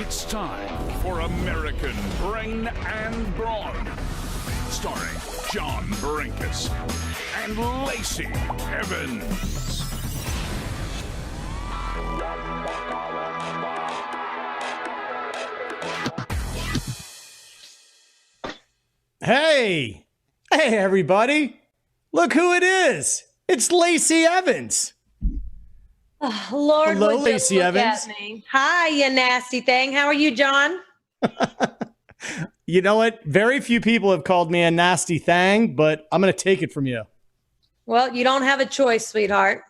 It's time for American Brain and Brawn, starring John Brinkus and Lacey Evans. Hey, everybody. Look who it is. It's Lacey Evans. Oh, Lord, hello, would you Lacey look Evans. at me? Hi, you nasty thing. How are you, John? You know what? Very few people have called me a nasty thing, but I'm going to take it from you. Well, you don't have a choice, sweetheart.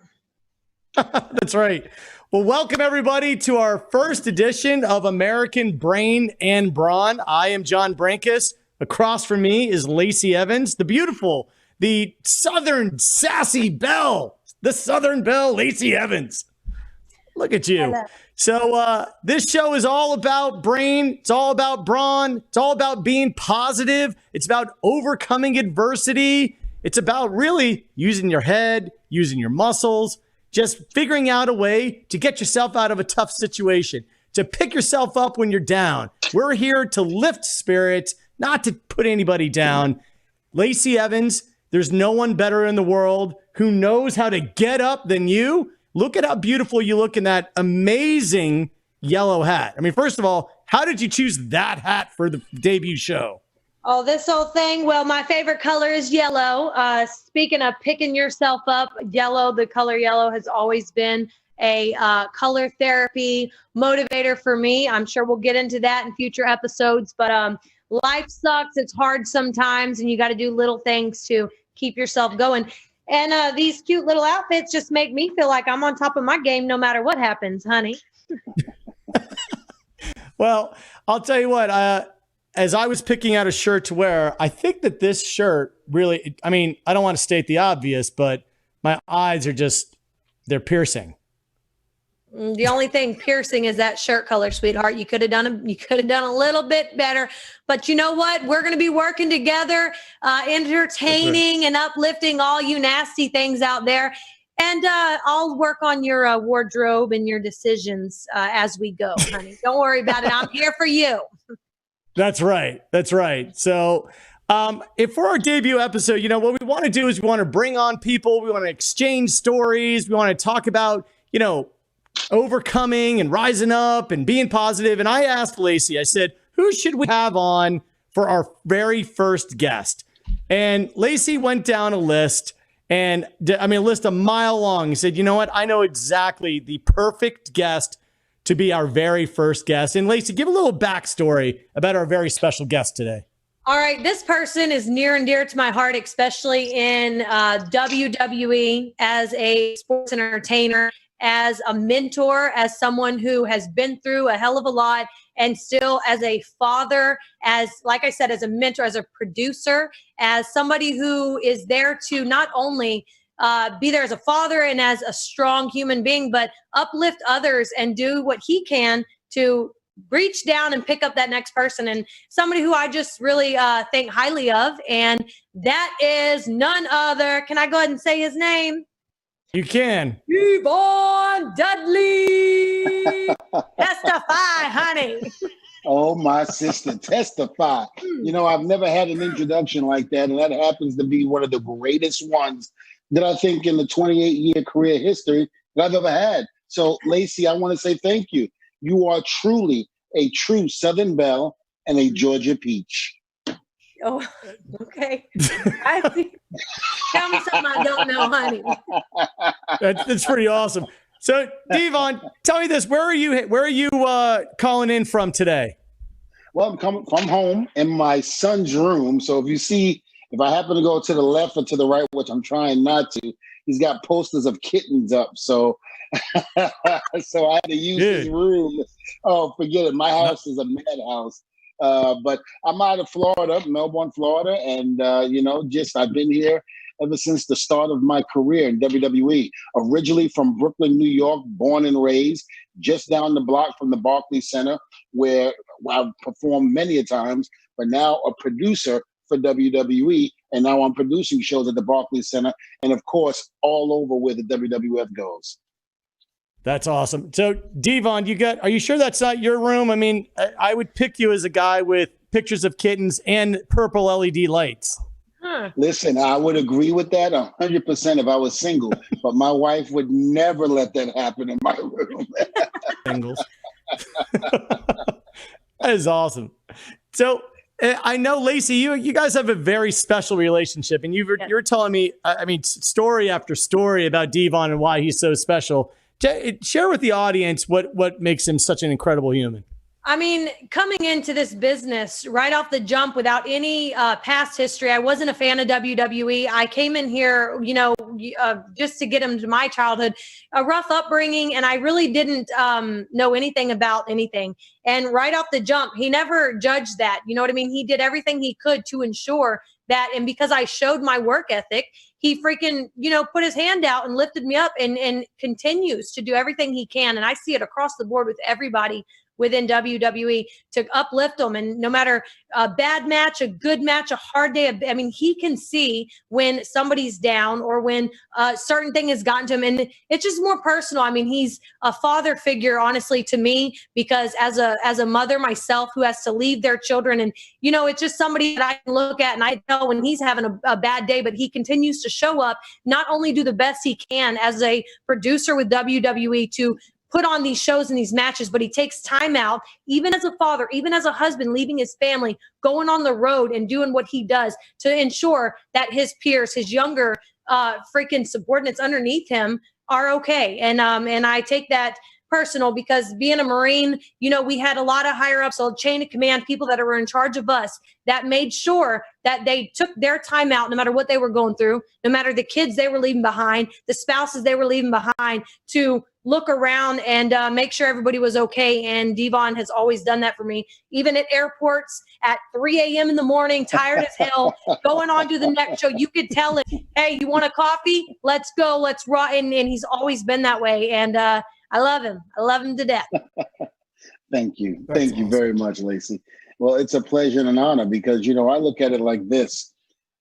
That's right. Well, welcome everybody to our first edition of American Brain and Brawn. I am John Brinkus. Across from me is Lacey Evans, the beautiful, the Southern sassy belle, the Southern belle, Lacey Evans. Look at you. Hello. So this show is all about brain. It's all about brawn. It's all about being positive. It's about overcoming adversity. It's about really using your head, using your muscles, just figuring out a way to get yourself out of a tough situation, to pick yourself up when you're down. We're here to lift spirits, not to put anybody down. Lacey Evans, there's no one better in the world who knows how to get up than you. Look at how beautiful you look in that amazing yellow hat. I mean, first of all, how did you choose that hat for the debut show? Oh, this whole thing. Well, my favorite color is yellow. Speaking of picking yourself up, yellow, the color yellow has always been a color therapy motivator for me. I'm sure we'll get into that in future episodes, but life sucks. It's hard sometimes, and you got to do little things to keep yourself going. And these cute little outfits just make me feel like I'm on top of my game no matter what happens, honey. Well, I'll tell you what, as I was picking out a shirt to wear, I think that this shirt really, I mean, I don't want to state the obvious, but my eyes are just, they're piercing. The only thing piercing is that shirt color, sweetheart. You could have done a little bit better, but you know what? We're going to be working together, entertaining and uplifting all you nasty things out there. And I'll work on your wardrobe and your decisions as we go, honey. Don't worry about it. I'm here for you. That's right. That's right. So if for our debut episode, you know, what we want to do is we want to bring on people. We want to exchange stories. We want to talk about, you know, overcoming and rising up and being positive. And I asked Lacey, I said, who should we have on for our very first guest? And Lacey went down a list, and a list a mile long. He said, you know what? I know exactly the perfect guest to be our very first guest. And Lacey, give a little backstory about our very special guest today. All right. This person is near and dear to my heart, especially in WWE as a sports entertainer, as a mentor, as someone who has been through a hell of a lot, and still as a father, as, like I said, as a mentor, as a producer, as somebody who is there to not only be there as a father and as a strong human being, but uplift others and do what he can to reach down and pick up that next person. And somebody who I just really think highly of. And that is none other. Can I go ahead and say his name? You can. Yvonne Dudley. Testify, honey. Oh, my sister, testify. You know, I've never had an introduction like that, and that happens to be one of the greatest ones that I think in the 28-year career history that I've ever had. So, Lacey, I want to say thank you. You are truly a true Southern belle and a Georgia peach. Oh, okay. I see. Tell me something I don't know, honey. That's pretty awesome. So, Devon, tell me this: where are you calling in from today? Well, I'm coming from home in my son's room. So if I happen to go to the left or to the right, which I'm trying not to, he's got posters of kittens up. So, so I had to use his room. Oh, forget it. My house is a madhouse. But I'm out of Florida, Melbourne, Florida, and I've been here ever since the start of my career in WWE. Originally from Brooklyn, New York, born and raised, just down the block from the Barclays Center, where I've performed many a times, but now a producer for WWE, and now I'm producing shows at the Barclays Center, and of course, all over where the WWF goes. That's awesome. So, Devon, are you sure that's not your room? I mean, I would pick you as a guy with pictures of kittens and purple LED lights. Listen, I would agree with that 100% if I was single, but my wife would never let that happen in my room. Singles. That is awesome. So I know, Lacey, you guys have a very special relationship, and you're telling me, I mean, story after story about Devon and why he's so special. Share with the audience what makes him such an incredible human. I mean, coming into this business right off the jump without any past history, I wasn't a fan of WWE. I came in here, just to get him to my childhood, a rough upbringing, and I really didn't know anything about anything. And right off the jump, he never judged that. You know what I mean? He did everything he could to ensure that, and because I showed my work ethic, he freaking, put his hand out and lifted me up and continues to do everything he can. And I see it across the board with everybody within WWE to uplift them. And no matter a bad match, a good match, a hard day, I mean, he can see when somebody's down or when a certain thing has gotten to him. And it's just more personal. I mean, he's a father figure, honestly, to me, because as a mother myself who has to leave their children, and, it's just somebody that I can look at and I know when he's having a bad day, but he continues to show up, not only do the best he can as a producer with WWE to put on these shows and these matches, but he takes time out, even as a father, even as a husband, leaving his family, going on the road and doing what he does to ensure that his peers, his younger freaking subordinates underneath him are okay. And I take that personal because being a Marine, we had a lot of higher ups, so chain of command, people that were in charge of us that made sure that they took their time out no matter what they were going through, no matter the kids they were leaving behind, the spouses they were leaving behind, to look around and make sure everybody was okay. And Devon has always done that for me, even at airports at 3 a.m. in the morning, tired as hell, going on to the next show. You could tell it, hey, you want a coffee? Let's go. Let's rock. And he's always been that way. And I love him. I love him to death. Thank you. That's Thank you very much, Lacey. Well, it's a pleasure and an honor because, I look at it like this.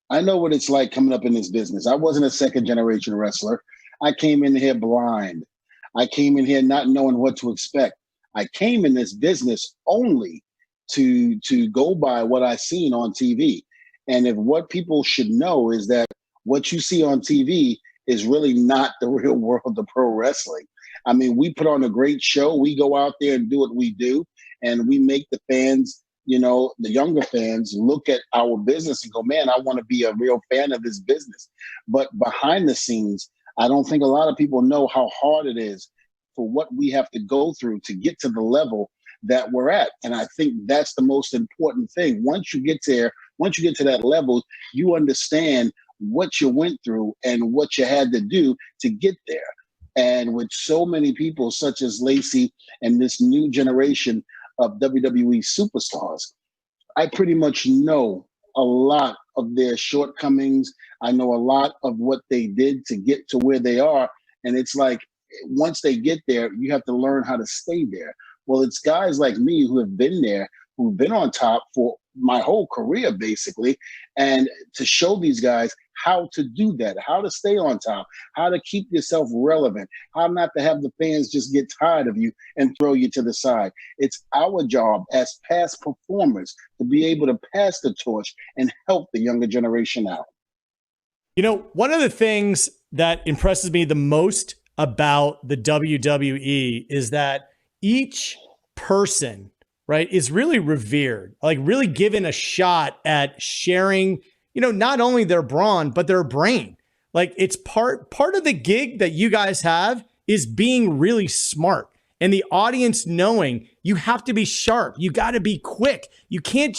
I know what it's like coming up in this business. I wasn't a second generation wrestler. I came in here blind. I came in here not knowing what to expect. I came in this business only to go by what I seen on TV. And if what people should know is that what you see on TV is really not the real world of pro wrestling. I mean, we put on a great show. We go out there and do what we do. And we make the fans, the younger fans, look at our business and go, man, I want to be a real fan of this business. But behind the scenes, I don't think a lot of people know how hard it is for what we have to go through to get to the level that we're at. And I think that's the most important thing. Once you get to that level, you understand what you went through and what you had to do to get there. And with so many people such as Lacey and this new generation of WWE superstars, I pretty much know a lot of their shortcomings. I know a lot of what they did to get to where they are. And it's like, once they get there, you have to learn how to stay there. Well, it's guys like me who have been there, who've been on top for my whole career, basically, and to show these guys how to do that, how to stay on top, how to keep yourself relevant, how not to have the fans just get tired of you and throw you to the side. It's our job as past performers to be able to pass the torch and help the younger generation out. One of the things that impresses me the most about the WWE is that each person, right, is really revered, like really given a shot at sharing, not only their brawn, but their brain. Like it's part of the gig that you guys have is being really smart, and the audience knowing you have to be sharp. You got to be quick. You can't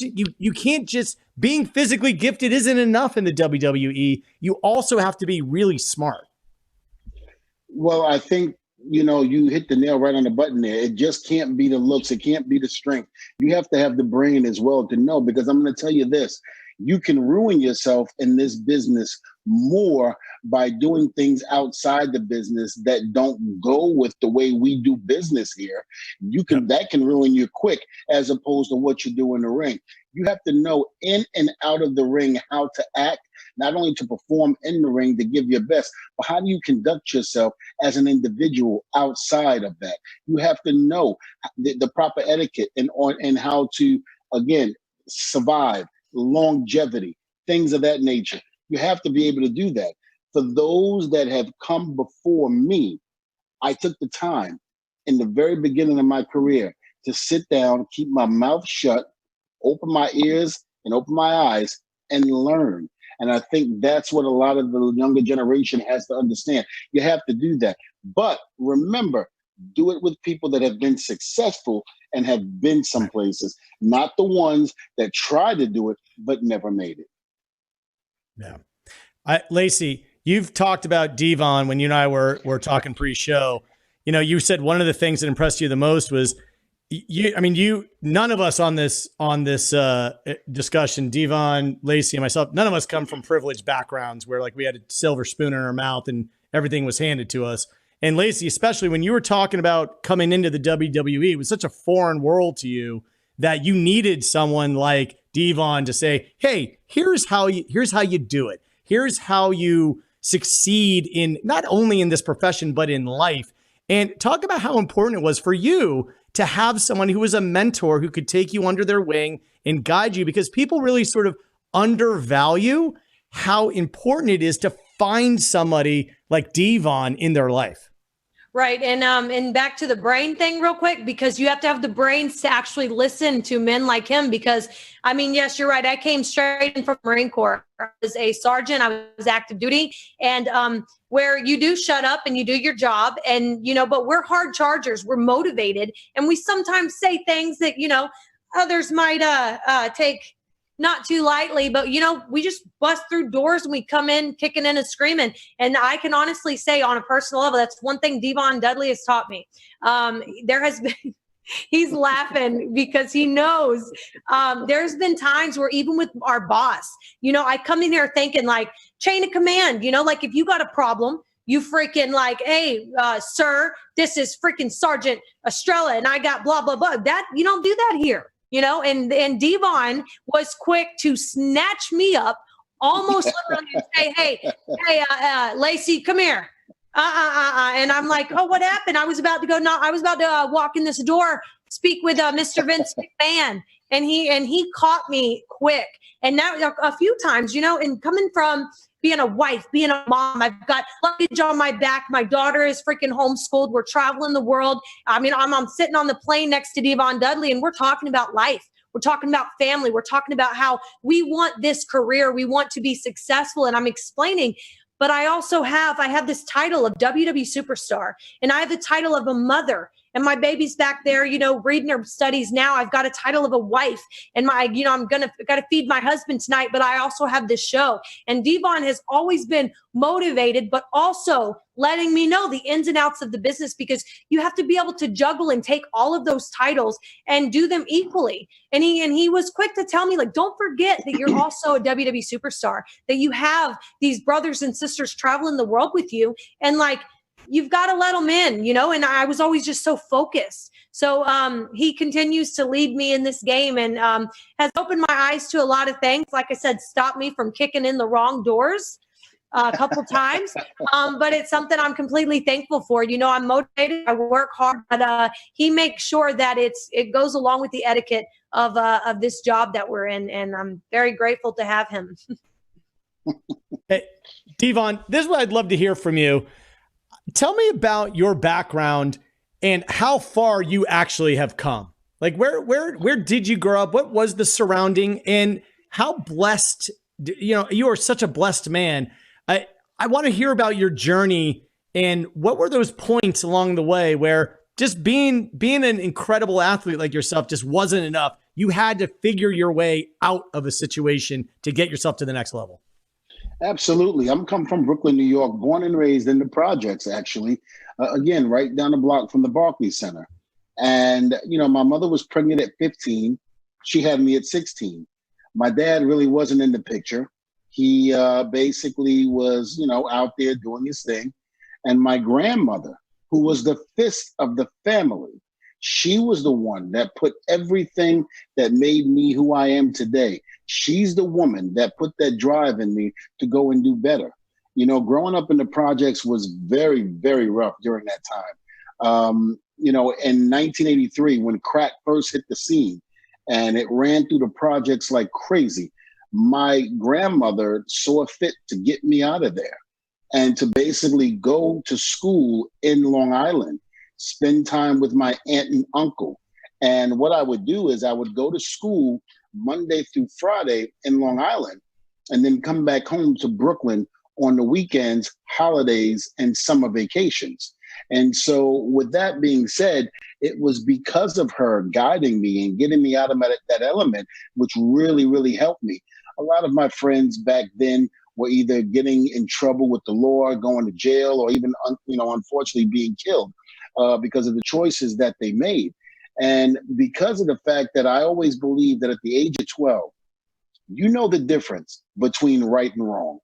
just being physically gifted isn't enough in the WWE. You also have to be really smart. Well, I think, you hit the nail right on the button there. It just can't be the looks. It can't be the strength. You have to have the brain as well to know, because I'm going to tell you this. You can ruin yourself in this business more by doing things outside the business that don't go with the way we do business here. That can ruin you quick, as opposed to what you do in the ring. You have to know in and out of the ring how to act, not only to perform in the ring to give your best, but how do you conduct yourself as an individual outside of that? You have to know the proper etiquette and how to, again, survive, longevity, things of that nature. You have to be able to do that. For those that have come before me, I took the time in the very beginning of my career to sit down, keep my mouth shut, open my ears and open my eyes and learn. And I think that's what a lot of the younger generation has to understand. You have to do that. But remember, do it with people that have been successful and have been some places, not the ones that try to do it but never made it. Yeah. Lacey, you've talked about Devon when you and I were talking pre-show. You know, you said one of the things that impressed you the most was none of us on this discussion, Devon, Lacey, and myself, none of us come from privileged backgrounds where like we had a silver spoon in our mouth and everything was handed to us. And Lacey, especially when you were talking about coming into the WWE, it was such a foreign world to you that you needed someone like Devon to say, hey, here's how you do it. Here's how you succeed in not only in this profession, but in life. And talk about how important it was for you to have someone who was a mentor who could take you under their wing and guide you, because people really sort of undervalue how important it is to find somebody like Devon in their life. Right. And back to the brain thing real quick, because you have to have the brains to actually listen to men like him. Because I mean, yes, you're right. I came straight in from Marine Corps. I was a sergeant. I was active duty, and where you do shut up and you do your job, and but we're hard chargers. We're motivated, and we sometimes say things that others might take not too lightly, but we just bust through doors and we come in kicking in and screaming. And I can honestly say on a personal level, that's one thing Devon Dudley has taught me. There has been, he's laughing because he knows there's been times where even with our boss, I come in here thinking like chain of command, like if you got a problem, you freaking like, hey, sir, this is freaking Sergeant Estrella and I got blah, blah, blah. That you don't do that here. And Devon was quick to snatch me up, almost literally and say, hey, Lacey, come here. And I'm like, oh, what happened? I was about to walk in this door, speak with Mr. Vince McMahon. And he caught me quick. And now a few times, and coming from being a wife, being a mom, I've got luggage on my back. My daughter is freaking homeschooled. We're traveling the world. I mean, I'm sitting on the plane next to Devon Dudley and we're talking about life. We're talking about family. We're talking about how we want this career. We want to be successful. And I'm explaining, but I have this title of WWE superstar, and I have the title of a mother. And my baby's back there, reading her studies now. I've got a title of a wife, and I'm got to feed my husband tonight, but I also have this show. And Devon has always been motivated, but also letting me know the ins and outs of the business, because you have to be able to juggle and take all of those titles and do them equally. And he was quick to tell me, like, don't forget that you're also a WWE superstar, that you have these brothers and sisters traveling the world with you. And like, you've got to let them in, and I was always just so focused. So he continues to lead me in this game and has opened my eyes to a lot of things. Like I said, stopped me from kicking in the wrong doors a couple times. But it's something I'm completely thankful for. I'm motivated. I work hard, but he makes sure that it goes along with the etiquette of this job that we're in. And I'm very grateful to have him. Hey, Devon, this is what I'd love to hear from you. Tell me about your background and how far you actually have come. Like where did you grow up? What was the surrounding, and how blessed, you are such a blessed man. I want to hear about your journey and what were those points along the way where just being an incredible athlete like yourself just wasn't enough. You had to figure your way out of a situation to get yourself to the next level. Absolutely. I'm come from Brooklyn, New York, born and raised in the projects, actually. Again, right down the block from the Barclays Center. And, my mother was pregnant at 15. She had me at 16. My dad really wasn't in the picture. He basically was, out there doing his thing. And my grandmother, who was the fist of the family, she was the one that put everything that made me who I am today. She's the woman that put that drive in me to go and do better. Growing up in the projects was very, very rough during that time. In 1983, when crack first hit the scene and it ran through the projects like crazy, my grandmother saw fit to get me out of there and to basically go to school in Long Island, spend time with my aunt and uncle. And what I would do is I would go to school Monday through Friday in Long Island and then come back home to Brooklyn on the weekends, holidays, and summer vacations. And so with that being said, it was because of her guiding me and getting me out of that element, which really, really helped me. A lot of my friends back then were either getting in trouble with the law, going to jail, or even, unfortunately being killed because of the choices that they made. And because of the fact that I always believed that at the age of 12, you know the difference between right and wrong.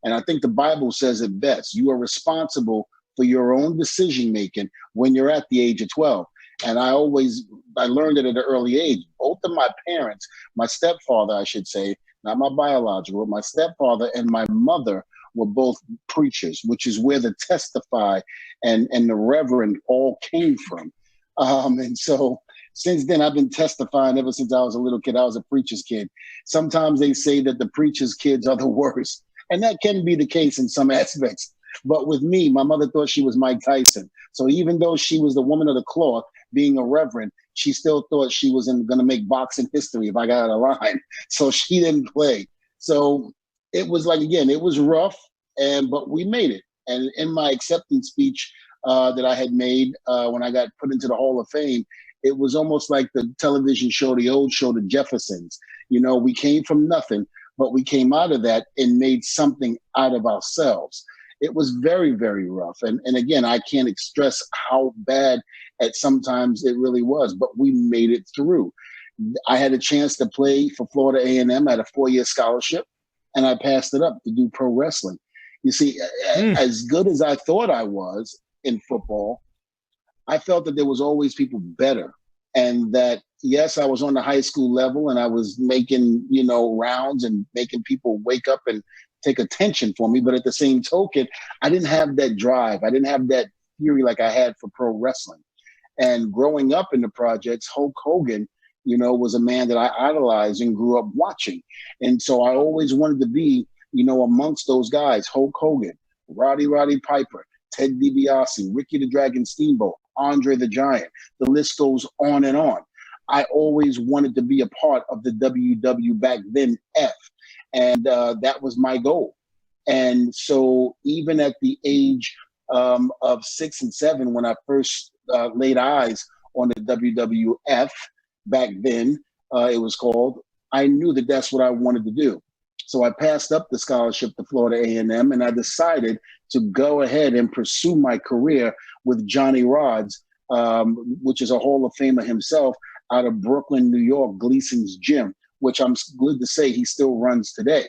And I think the Bible says it best. You are responsible for your own decision-making when you're at the age of 12. And I learned it at an early age. Both of my parents, my stepfather, I should say, not my biological, my stepfather and my mother were both preachers, which is where the testify and the reverend all came from. And so since then, I've been testifying ever since I was a little kid. I was a preacher's kid. Sometimes they say that the preacher's kids are the worst. And that can be the case in some aspects. But with me, my mother thought she was Mike Tyson. So even though she was the woman of the cloth, being a reverend, she still thought she was going to make boxing history if I got out of line. So she didn't play. So it was like, again, it was rough, but we made it. And in my acceptance speech that I had made when I got put into the Hall of Fame, it was almost like the television show, the old show, The Jeffersons. We came from nothing, but we came out of that and made something out of ourselves. It was very, very rough. And again, I can't stress how bad at sometimes it really was, but we made it through. I had a chance to play for Florida A&M at a 4-year scholarship, and I passed it up to do pro wrestling. You see, as good as I thought I was in football, I felt that there was always people better. And that, yes, I was on the high school level and I was making, rounds and making people wake up and take attention for me. But at the same token, I didn't have that drive. I didn't have that fury like I had for pro wrestling. And growing up in the projects, Hulk Hogan, was a man that I idolized and grew up watching. And so I always wanted to be, amongst those guys, Hulk Hogan, Roddy Piper, Ted DiBiase, Ricky the Dragon Steamboat, Andre the Giant. The list goes on and on. I always wanted to be a part of the WW back then F. And that was my goal. And so even at the age of 6 and 7, when I first laid eyes on the WWF back then, it was called, I knew that that's what I wanted to do. So I passed up the scholarship to Florida A&M, and I decided to go ahead and pursue my career with Johnny Rodz, which is a Hall of Famer himself, out of Brooklyn, New York, Gleason's Gym, which I'm glad to say he still runs today.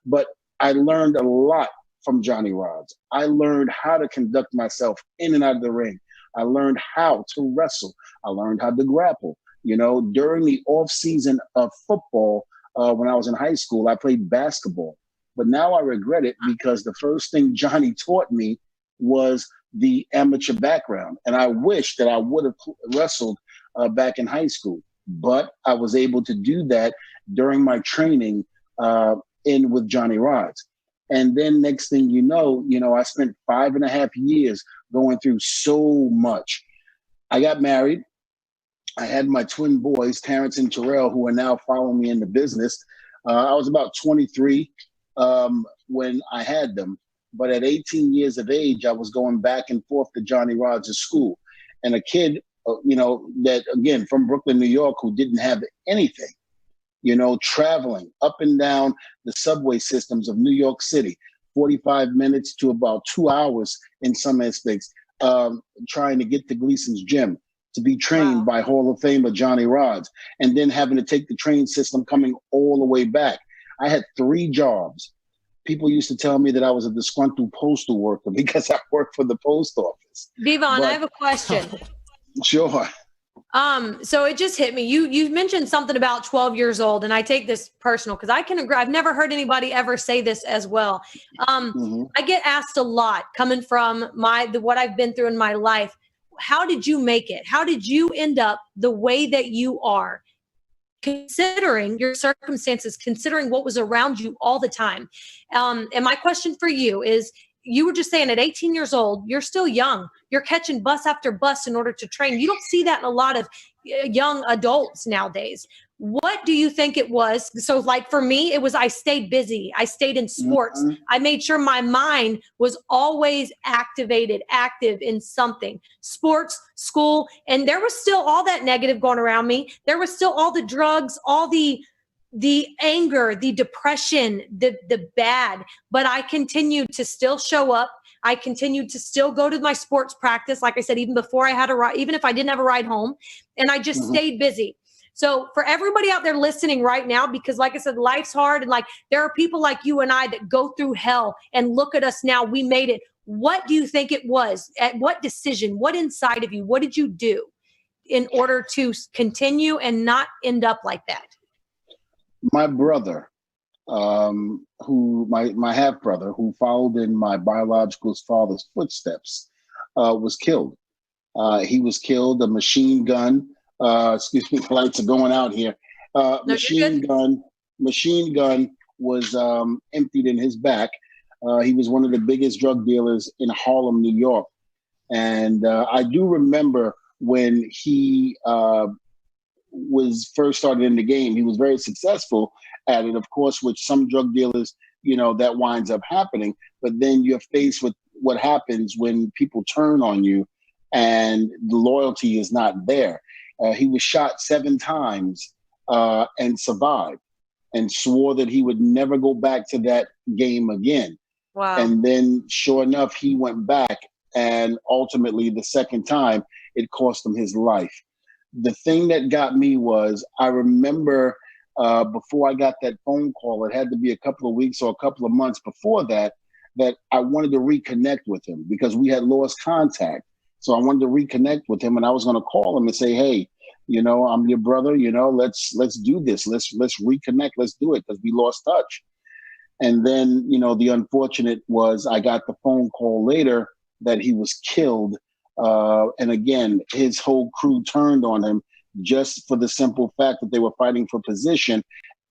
But I learned a lot from Johnny Rodz. I learned how to conduct myself in and out of the ring. I learned how to wrestle. I learned how to grapple. During the off season of football, when I was in high school, I played basketball. But now I regret it because the first thing Johnny taught me was the amateur background. And I wish that I would have wrestled back in high school. But I was able to do that during my training in with Johnny Rodz. And then next thing you know, I spent 5.5 years going through so much. I got married. I had my twin boys, Terrence and Terrell, who are now following me in the business. I was about 23 when I had them. But at 18 years of age, I was going back and forth to Johnny Rodz' school. And a kid, that, again, from Brooklyn, New York, who didn't have anything, traveling up and down the subway systems of New York City, 45 minutes to about 2 hours in some aspects, trying to get to Gleason's Gym to be trained by Hall of Famer Johnny Rodz, and then having to take the train system coming all the way back. I had 3 jobs people used to tell me that I was a disgruntled postal worker because I worked for the post office. Devon, But- I have a question. Sure. So it just hit me. You mentioned something about 12 years old, and I take this personal because I can agree. I've never heard anybody ever say this as well. I get asked a lot coming from what I've been through in my life. How did you make it? How did you end up the way that you are? Considering your circumstances, considering what was around you all the time. And my question for you is, you were just saying at 18 years old, you're still young. You're catching bus after bus in order to train. You don't see that in a lot of young adults nowadays. What do you think it was? So like for me, it was I stayed busy. I stayed in sports. I made sure my mind was always active in something. Sports, school, and there was still all that negative going around me. There was still all the drugs, all the anger, the depression, the bad, but I continued to still show up. I continued to still go to my sports practice. Like I said, even before I had a ride, even if I didn't have a ride home, and I just stayed busy. So for everybody out there listening right now, because like I said, life's hard. And like, there are people like you and I that go through hell and look at us now, we made it. What do you think it was? At what decision, what inside of you, what did you do in order to continue and not end up like that? My brother, my half brother, who followed in my biological father's footsteps, was killed. He was killed. A machine gun. Excuse me, the lights are going out here. Machine gun was emptied in his back. He was one of the biggest drug dealers in Harlem, New York, and I do remember when he was first started in the game. He was very successful at it, of course, with some drug dealers, that winds up happening. But then you're faced with what happens when people turn on you and the loyalty is not there. He was shot 7 times and survived and swore that he would never go back to that game again. Wow. And then sure enough, he went back, and ultimately the second time it cost him his life. The thing that got me was, I remember before I got that phone call, it had to be a couple of weeks or a couple of months before that I wanted to reconnect with him because we had lost contact. So I wanted to reconnect with him, and I was going to call him and say, hey, I'm your brother, let's do this. Let's reconnect. Let's do it, because we lost touch. And then, the unfortunate was I got the phone call later that he was killed. And again, his whole crew turned on him just for the simple fact that they were fighting for position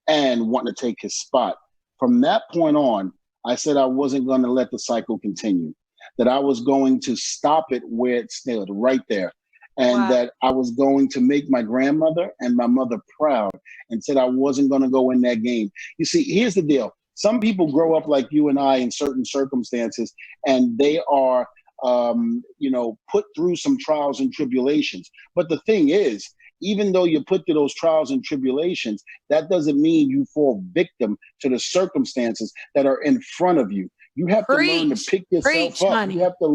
and wanting to take his spot. From that point on, I said I wasn't going to let the cycle continue, that I was going to stop it where it stood, right there. And that I was going to make my grandmother and my mother proud, and said I wasn't going to go in that game. You see, here's the deal. Some people grow up like you and I in certain circumstances, and they are put through some trials and tribulations. But the thing is, even though you're put through those trials and tribulations, that doesn't mean you fall victim to the circumstances that are in front of you. You have to learn to pick yourself up. Honey. You have to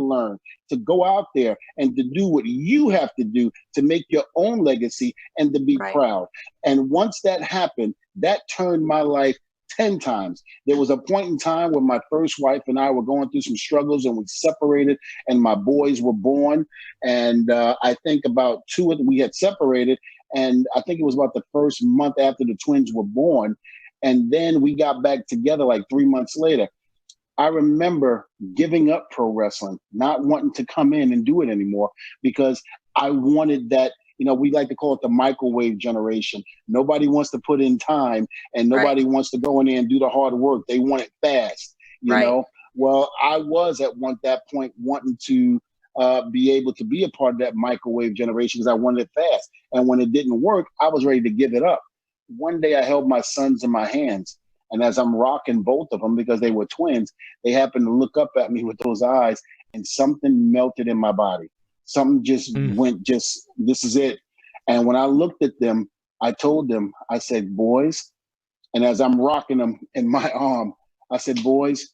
learn to go out there and to do what you have to do to make your own legacy and to be proud. And once that happened, that turned my life 10 times. There was a point in time when my first wife and I were going through some struggles, and we separated, and my boys were born. And I think about we had separated, and I think it was about the first month after the twins were born. And then we got back together like 3 months later. I remember giving up pro wrestling, not wanting to come in and do it anymore, because I wanted that. We like to call it the microwave generation. Nobody wants to put in time, and nobody wants to go in there and do the hard work. They want it fast, you know? Well, I was at that point wanting to be able to be a part of that microwave generation, because I wanted it fast. And when it didn't work, I was ready to give it up. One day I held my sons in my hands, and as I'm rocking both of them, because they were twins, they happened to look up at me with those eyes, and something melted in my body. Something just went, this is it. And when I looked at them, I told them, I said, boys, and as I'm rocking them in my arm, I said, boys,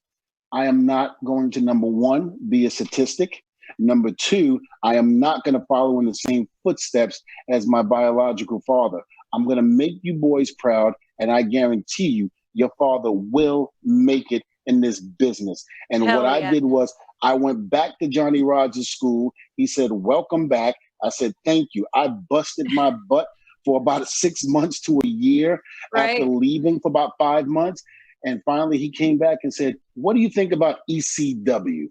I am not going to, number one, be a statistic. Number two, I am not going to follow in the same footsteps as my biological father. I'm going to make you boys proud, and I guarantee you, your father will make it in this business. And Hell what I yeah. did was I went back to Johnny Rogers School. He said, welcome back. I said, thank you. I busted my butt for about 6 months to a year after Right. leaving for about 5 months. And finally he came back and said, what do you think about ECW?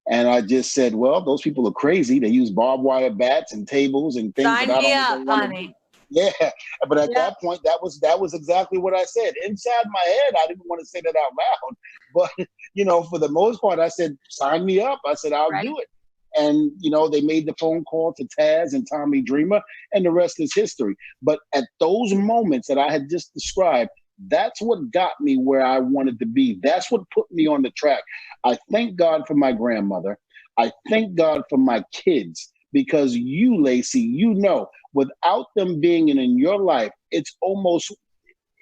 And I just said, well, those people are crazy. They use barbed wire bats and tables and things Sign that I me don't up, even want to do. honey. Yeah, but at Yeah. that point, that was exactly what I said. Inside my head, I didn't want to say that out loud, but for the most part, I said, "Sign me up." I said, "I'll Right. do it." And they made the phone call to Taz and Tommy Dreamer, and the rest is history. But at those moments that I had just described, that's what got me where I wanted to be. That's what put me on the track. I thank God for my grandmother. I thank God for my kids, because you, Lacey, without them being in your life, it's almost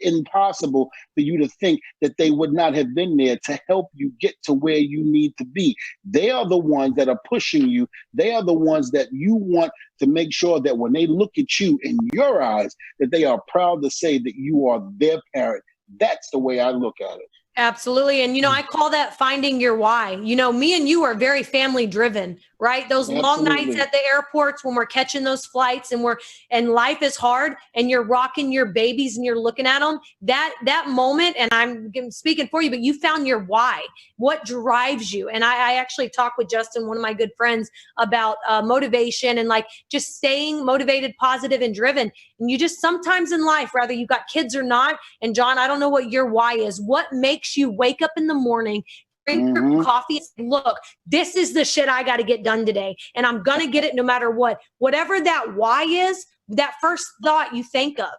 impossible for you to think that they would not have been there to help you get to where you need to be. They are the ones that are pushing you. They are the ones that you want to make sure that when they look at you in your eyes, that they are proud to say that you are their parent. That's the way I look at it. Absolutely. And, I call that finding your why. Me and you are very family driven, right? Those long nights at the airports when we're catching those flights and life is hard and you're rocking your babies and you're looking at them, that moment, and I'm speaking for you, but you found your why, what drives you. And I actually talked with Justin, one of my good friends, about motivation and like just staying motivated, positive, and driven. And you just sometimes in life, whether you got kids or not, and John, I don't know what your why is. What makes you wake up in the morning, drink your coffee, and say, look, this is the shit I got to get done today. And I'm going to get it no matter what. Whatever that why is, that first thought you think of.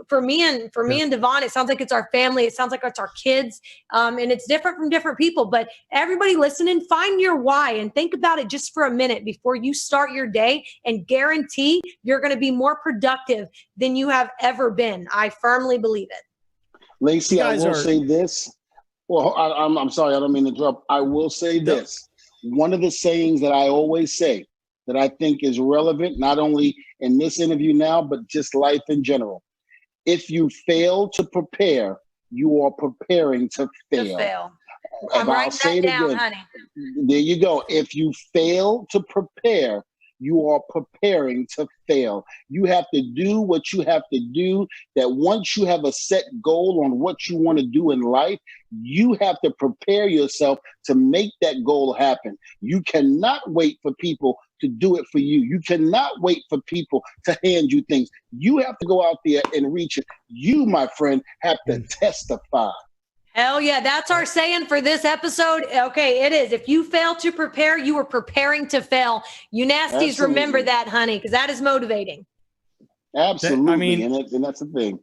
For me and Devon, it sounds like it's our family. It sounds like it's our kids. And it's different from different people. But everybody listening, find your why and think about it just for a minute before you start your day, and guarantee you're going to be more productive than you have ever been. I firmly believe it. Lacey, I will say this. Well, I'm sorry, I don't mean to interrupt. I will say this. One of the sayings that I always say that I think is relevant, not only in this interview now, but just life in general. If you fail to prepare, you are preparing to fail. I'm writing that down, honey. There you go. If you fail to prepare, you are preparing to fail. You have to do what you have to do. That once you have a set goal on what you want to do in life, you have to prepare yourself to make that goal happen. You cannot wait for people to do it for you. You cannot wait for people to hand you things. You have to go out there and reach it. You, my friend, have to testify. Hell yeah. That's our saying for this episode. Okay, it is. If you fail to prepare, you are preparing to fail. You nasties, Absolutely. Remember that, honey, because that is motivating. Absolutely. And that's the thing.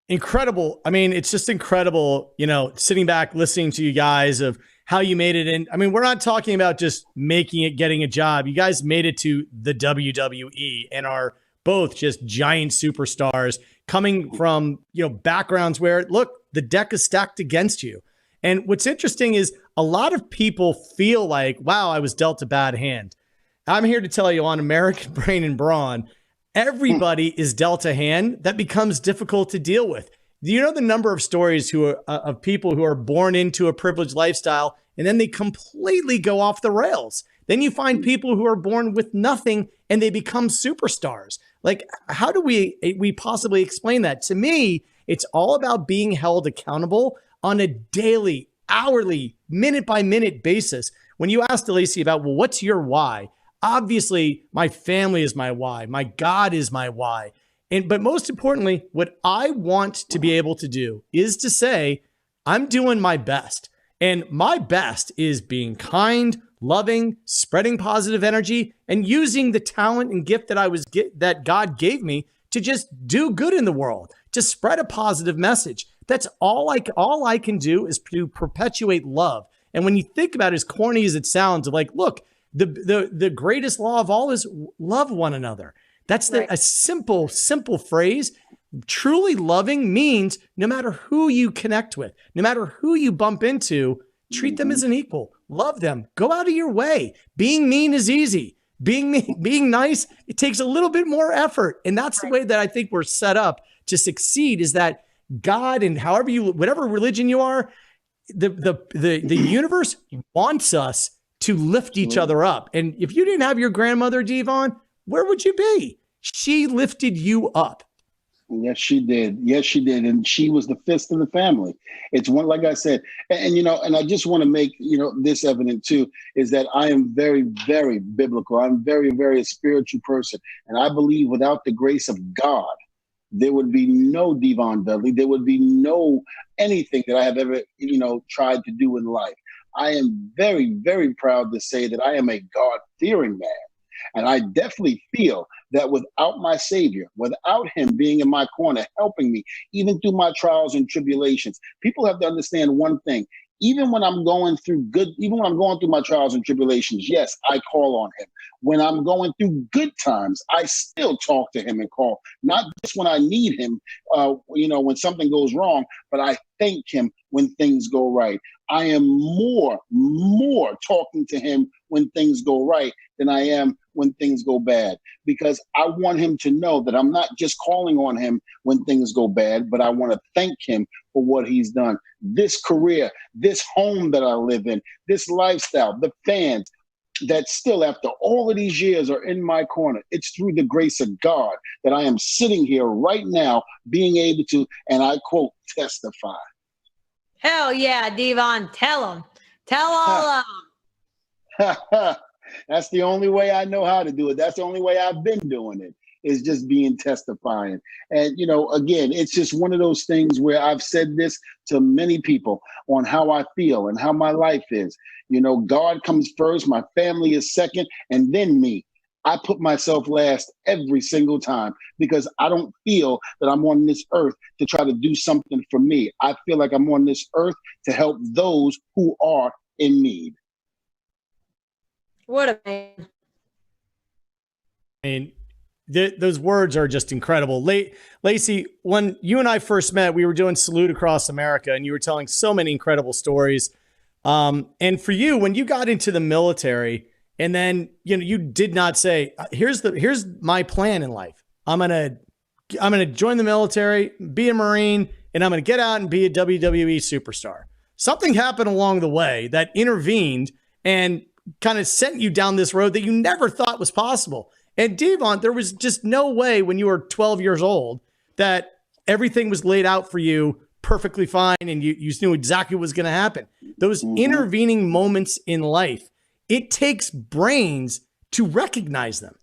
Incredible. It's just incredible, sitting back, listening to you guys of how you made it in. We're not talking about just making it, getting a job. You guys made it to the WWE and are both just giant superstars coming from, backgrounds where, look, the deck is stacked against you. And what's interesting is a lot of people feel like, wow, I was dealt a bad hand. I'm here to tell you, on American Brain and Brawn, everybody is dealt a hand that becomes difficult to deal with. Do you know the number of stories of people who are born into a privileged lifestyle and then they completely go off the rails? Then you find people who are born with nothing and they become superstars. Like, how do we possibly explain that? To me, it's all about being held accountable on a daily, hourly, minute by minute basis. When you asked Lacey about, well, what's your why? Obviously, my family is my why. My God is my why. But most importantly, what I want to be able to do is to say, I'm doing my best. And my best is being kind, loving, spreading positive energy, and using the talent and gift that God gave me to just do good in the world, to spread a positive message. That's all I can do, is to perpetuate love. And when you think about it, as corny as it sounds, of like, look, the greatest law of all is love one another. That's a simple phrase. Truly loving means no matter who you connect with, no matter who you bump into, treat them as an equal. Love them. Go out of your way. Being mean is easy. Being nice, it takes a little bit more effort. And that's the way that I think we're set up to succeed, is that God and whatever religion you are, the universe wants us to lift each other up. And if you didn't have your grandmother, Devon, where would you be? She lifted you up. Yes, she did. Yes, she did. And she was the fist of the family. It's one, like I said, and and I just want to make, this evident too, is that I am very, very biblical. I'm very, very a spiritual person. And I believe without the grace of God, there would be no Devon Dudley. There would be no anything that I have ever, tried to do in life. I am very, very proud to say that I am a God-fearing man. And I definitely feel that without my Savior, without him being in my corner, helping me, even through my trials and tribulations, people have to understand one thing. Even when I'm going through my trials and tribulations, yes, I call on him. When I'm going through good times, I still talk to him and call, not just when I need him, when something goes wrong, but I thank him when things go right. I am more talking to him when things go right than I am when things go bad, because I want him to know that I'm not just calling on him when things go bad, but I want to thank him for what he's done. This career, this home that I live in, this lifestyle, the fans that still after all of these years are in my corner. It's through the grace of God that I am sitting here right now being able to, and I quote, testify. Hell yeah, Devon. Tell them. Tell all of them. That's the only way I know how to do it. That's the only way I've been doing it, is just being testifying. And, again, it's just one of those things where I've said this to many people on how I feel and how my life is. God comes first, my family is second, and then me. I put myself last every single time because I don't feel that I'm on this earth to try to do something for me. I feel like I'm on this earth to help those who are in need. What a man. I mean, those words are just incredible. Lacey, when you and I first met, we were doing Salute Across America, and you were telling so many incredible stories. And for you, when you got into the military, and then you did not say, "Here's my plan in life. I'm gonna join the military, be a Marine, and I'm gonna get out and be a WWE superstar." Something happened along the way that intervened and kind of sent you down this road that you never thought was possible. And Devon, there was just no way when you were 12 years old that everything was laid out for you perfectly fine and you knew exactly what was going to happen. Those intervening moments in life, it takes brains to recognize them.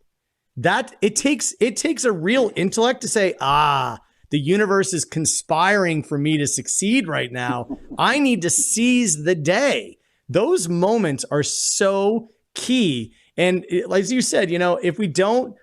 That it takes a real intellect to say, the universe is conspiring for me to succeed right now. I need to seize the day. Those moments are so key. And as you said, if we don't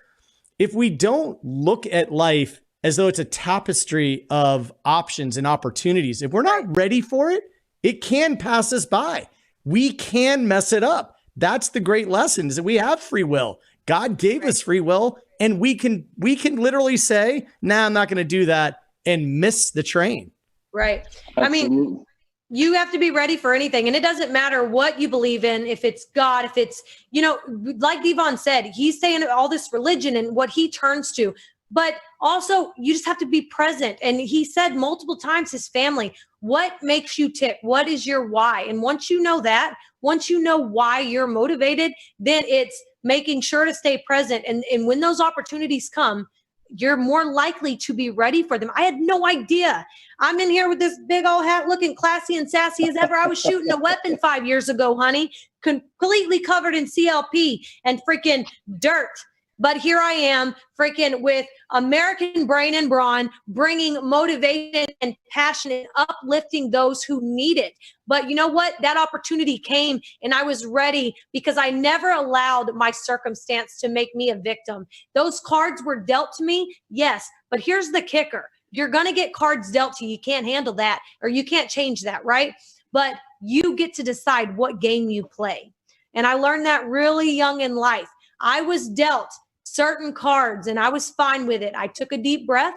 look at life as though it's a tapestry of options and opportunities, if we're not ready for it, it can pass us by. We can mess it up. That's the great lesson, is that we have free will. God gave us free will, and we can literally say, "Nah, I'm not going to do that," and miss the train. Right. Absolutely. I mean, you have to be ready for anything. And it doesn't matter what you believe in, if it's God, if it's, like Devon said, he's saying all this religion and what he turns to. But also, you just have to be present. And he said multiple times, his family, what makes you tick? What is your why? And once you know that, once you know why you're motivated, then it's making sure to stay present. And when those opportunities come, you're more likely to be ready for them. I had no idea. I'm in here with this big old hat looking classy and sassy as ever. I was shooting a weapon 5 years ago, honey, completely covered in CLP and freaking dirt. But here I am freaking with American Brain and Brawn, bringing motivation and passion and uplifting those who need it. But you know what? That opportunity came and I was ready because I never allowed my circumstance to make me a victim. Those cards were dealt to me, yes. But here's the kicker. You're going to get cards dealt to you. You can't handle that or you can't change that, right? But you get to decide what game you play. And I learned that really young in life. I was dealt certain cards and I was fine with it. I took a deep breath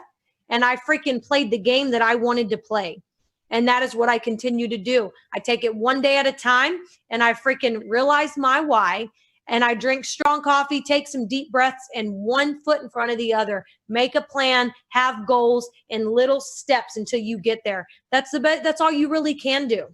and I freaking played the game that I wanted to play. And that is what I continue to do. I take it one day at a time and I freaking realize my why. and I drink strong coffee, take some deep breaths, and one foot in front of the other. Make a plan, have goals in little steps until you get there. That's the best. That's all you really can do.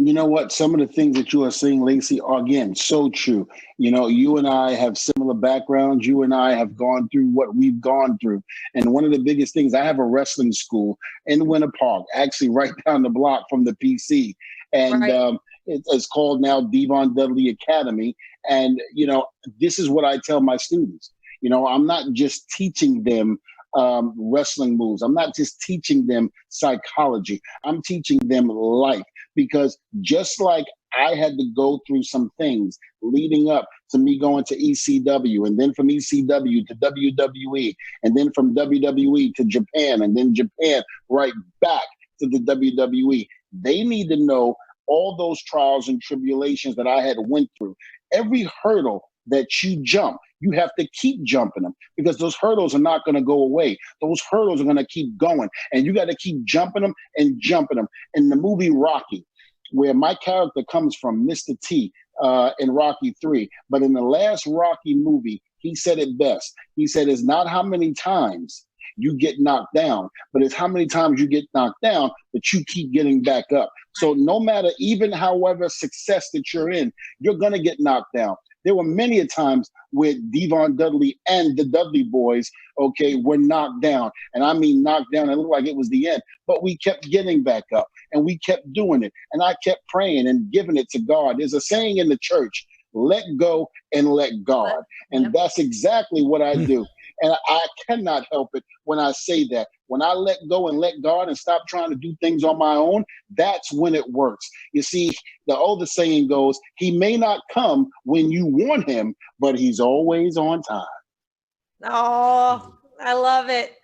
You know what? Some of the things that you are saying, Lacey, are, again, so true. You know, you and I have similar backgrounds. You and I have gone through what we've gone through. And one of the biggest things, I have a wrestling school in Winter Park, actually right down the block from the PC. And Right. it's called now Devon Dudley Academy. And, you know, this is what I tell my students. You know, I'm not just teaching them wrestling moves. I'm not just teaching them psychology. I'm teaching them life. Because just like I had to go through some things leading up to me going to ECW, and then from ECW to WWE, and then from WWE to Japan, and then Japan right back to the WWE. They need to know all those trials and tribulations that I had went through. Every hurdle that you jump, you have to keep jumping them, because those hurdles are not going to go away. Those hurdles are going to keep going, and you got to keep jumping them and jumping them. In the movie Rocky, where my character comes from, Mr. T, in Rocky 3, but in the last Rocky movie, he said it best. He said, it's not how many times you get knocked down, but it's how many times you get knocked down, but you keep getting back up. So no matter, even however success that you're in, you're going to get knocked down. There were many a times where Devon Dudley and the Dudley boys, okay, were knocked down. And I mean knocked down. It looked like it was the end. But we kept getting back up, and we kept doing it. And I kept praying and giving it to God. There's a saying in the church, let go and let God. And Yep. that's exactly what I do. And I cannot help it when I say that. When I let go and let God and stop trying to do things on my own, that's when it works. You see, the older saying goes, he may not come when you want him, but he's always on time. Oh, I love it.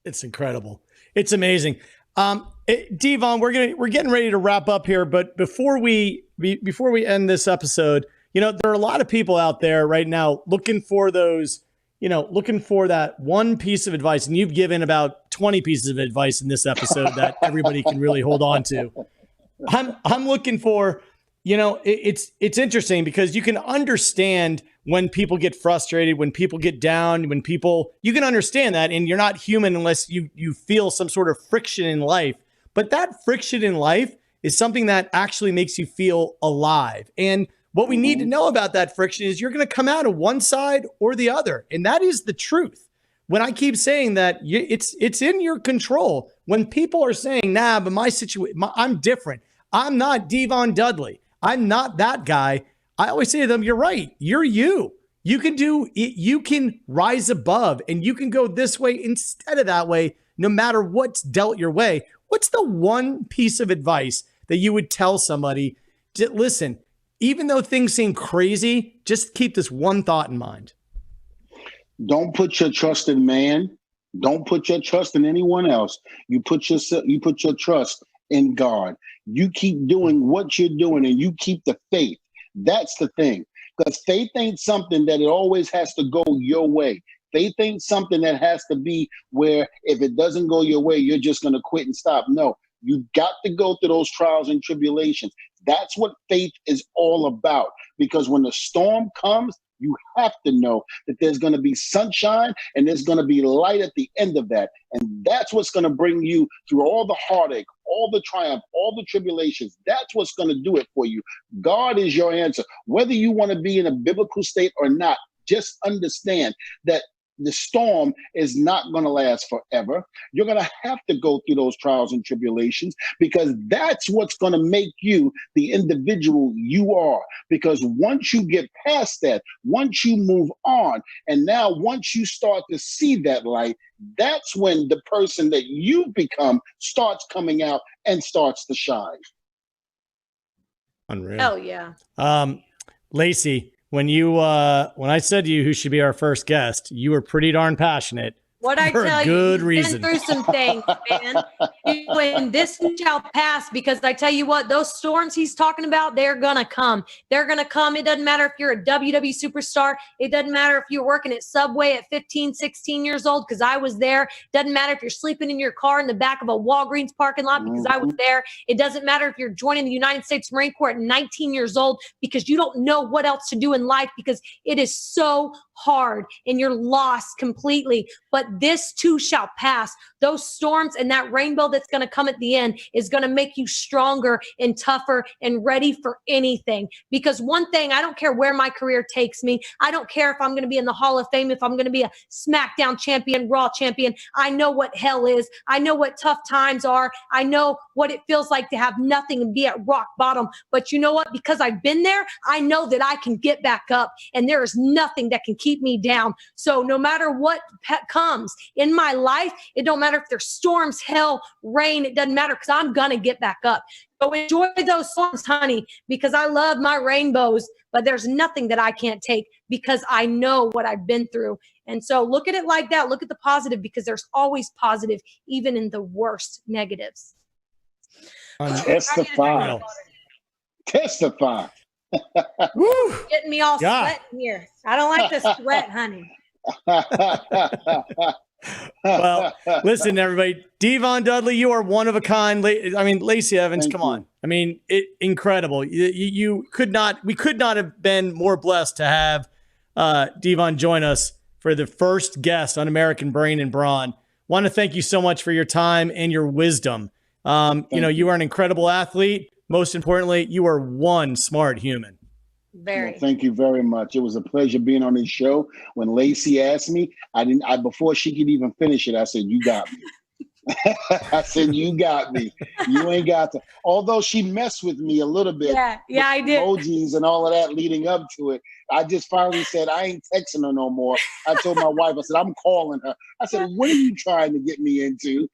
It's incredible. It's amazing. Devon, we're getting ready to wrap up here, but before we end this episode, you know, there are a lot of people out there right now looking for those, you know, looking for that one piece of advice, and you've given about 20 pieces of advice in this episode that everybody can really hold on to. I'm looking for, you know, it's interesting because you can understand when people get frustrated, when people get down, you can understand that, and you're not human unless you feel some sort of friction in life. But that friction in life is something that actually makes you feel alive. And what we need to know about that friction is you're going to come out of one side or the other. And that is the truth. When I keep saying that, it's in your control. When people are saying, nah, but my situation, I'm different. I'm not Devon Dudley. I'm not that guy. I always say to them, you're right. You're you. You can do it. You can rise above, and you can go this way instead of that way, no matter what's dealt your way. What's the one piece of advice that you would tell somebody to listen? Even though things seem crazy, just keep this one thought in mind. Don't put your trust in man. Don't put your trust in anyone else. You put your trust in God. You keep doing what you're doing, and you keep the faith. That's the thing. Because faith ain't something that it always has to go your way. Faith ain't something that has to be where if it doesn't go your way, you're just going to quit and stop. No, you've got to go through those trials and tribulations. That's what faith is all about. Because when the storm comes, you have to know that there's going to be sunshine and there's going to be light at the end of that. And that's what's going to bring you through all the heartache, all the triumph, all the tribulations. That's what's going to do it for you. God is your answer. Whether you want to be in a biblical state or not, just understand that the storm is not going to last forever. You're going to have to go through those trials and tribulations, because that's what's going to make you the individual you are. Because once you get past that, once you move on, and now once you start to see that light, that's when the person that you've become starts coming out and starts to shine. Unreal. Hell yeah. Lacey, when I said to you who should be our first guest, you were pretty darn passionate. What I For a tell good you, reason. been through some things, man. And this shall pass, because I tell you what, those storms he's talking about, they're going to come. They're going to come. It doesn't matter if you're a WWE superstar. It doesn't matter if you're working at Subway at 15, 16 years old, because I was there. Doesn't matter if you're sleeping in your car in the back of a Walgreens parking lot, because I was there. It doesn't matter if you're joining the United States Marine Corps at 19 years old, because you don't know what else to do in life, because it is so hard and you're lost completely. But this too shall pass. Those storms and that rainbow that's going to come at the end is going to make you stronger and tougher and ready for anything. Because one thing, I don't care where my career takes me. I don't care if I'm going to be in the Hall of Fame, if I'm going to be a SmackDown champion, Raw champion. I know what hell is. I know what tough times are. I know what it feels like to have nothing and be at rock bottom. But you know what? Because I've been there, I know that I can get back up, and there is nothing that can keep me down. So no matter what comes in my life, it don't matter if there's storms, hell, rain, it doesn't matter, because I'm going to get back up. So enjoy those storms, honey, because I love my rainbows, but there's nothing that I can't take, because I know what I've been through. And so look at it like that. Look at the positive, because there's always positive, even in the worst negatives. Testify. Testify. Woo! Getting me all God. sweating here. I don't like the sweat, honey. Well, listen, everybody. Devon Dudley, you are one of a kind. Lacey Evans, come on. I mean, incredible. You could not. We could not have been more blessed to have Devon join us for the first guest on American Brain and Brawn. Want to thank you so much for your time and your wisdom. You are an incredible athlete. Most importantly, you are one smart human. Very. Well, thank you very much. It was a pleasure being on this show. When Lacey asked me, before she could even finish it, I said, "You got me." I said, "You got me. You ain't got to." Although she messed with me a little bit. Yeah, I did. Emojis and all of that leading up to it. I just finally said, I ain't texting her no more. I told my wife, I said, I'm calling her. I said, what are you trying to get me into?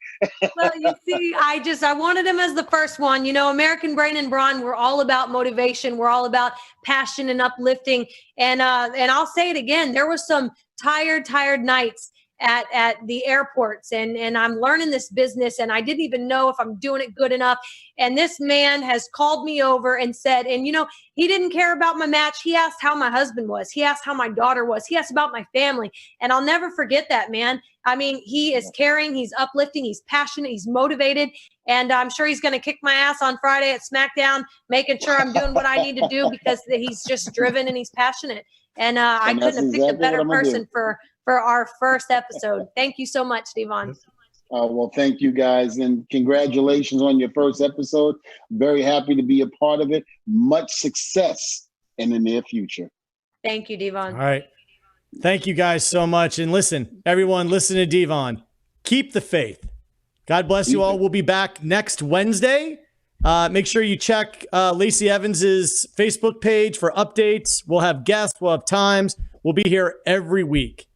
Well, you see, I wanted him as the first one. You know, American Brain and Brawn, we're all about motivation. We're all about passion and uplifting. And I'll say it again. There were some tired nights at the airports, and I'm learning this business, and I didn't even know if I'm doing it good enough. And this man has called me over and said, and you know, he didn't care about my match. He asked how my husband was. He asked how my daughter was. He asked about my family. And I'll never forget that, man. I mean, he is caring, he's uplifting, he's passionate, he's motivated. And I'm sure he's going to kick my ass on Friday at SmackDown, making sure I'm doing what I need to do, because he's just driven and he's passionate. And I couldn't have picked a better person for our first episode. Thank you so much, Devon. Well, thank you guys, and congratulations on your first episode. Very happy to be a part of it. Much success in the near future. Thank you, Devon. All right. Thank you guys so much. And listen, everyone, listen to Devon. Keep the faith. God bless you all. We'll be back next Wednesday. Make sure you check Lacey Evans's Facebook page for updates. We'll have guests. We'll have times. We'll be here every week.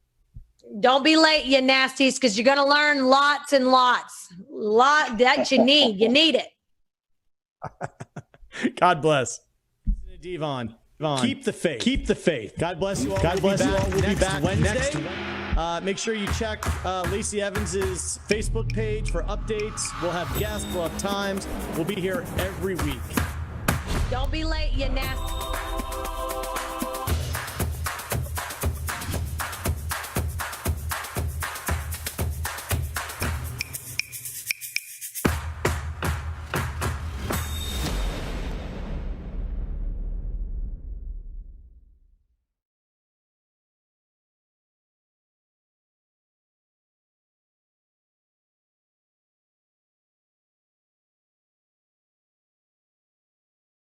Don't be late, you nasties, because you're going to learn lots and lots. Lot that you need. You need it. God bless. Devon. Keep the faith. Keep the faith. God bless you all. God bless you all. We'll be back Wednesday. Make sure you check Lacey Evans's Facebook page for updates. We'll have guests. We'll have times. We'll be here every week. Don't be late, you nasty.